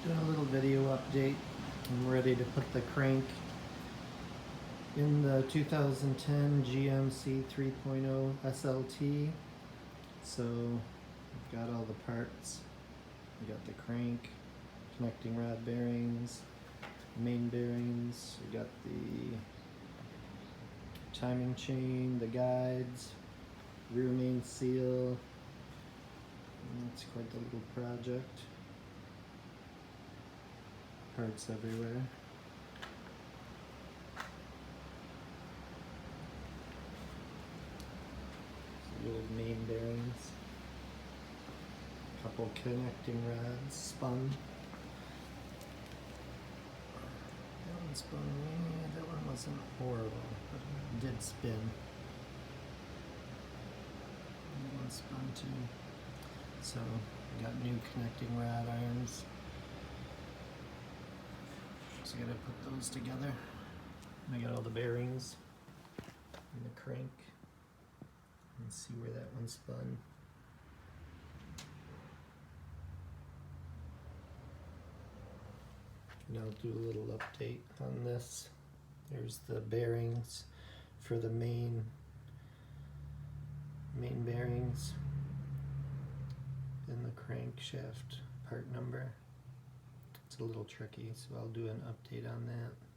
Doing a little video update. I'm ready to put the crank in the 2010 GMC 3.0 SLT. So I've got all the parts. We got the crank, connecting rod bearings, main bearings. We got the timing chain, the guides, rear main seal. It's quite the little project. Parts everywhere. Little main bearings. Couple connecting rods spun. That one spun. That one wasn't horrible, but it did spin. That one spun too. So we got new connecting rod irons. So I gotta put those together. I got all the bearings and the crank. And see where that one spun. And I'll do a little update on this. There's the bearings for the main bearings and the crankshaft part number. It's a little tricky, so I'll do an update on that.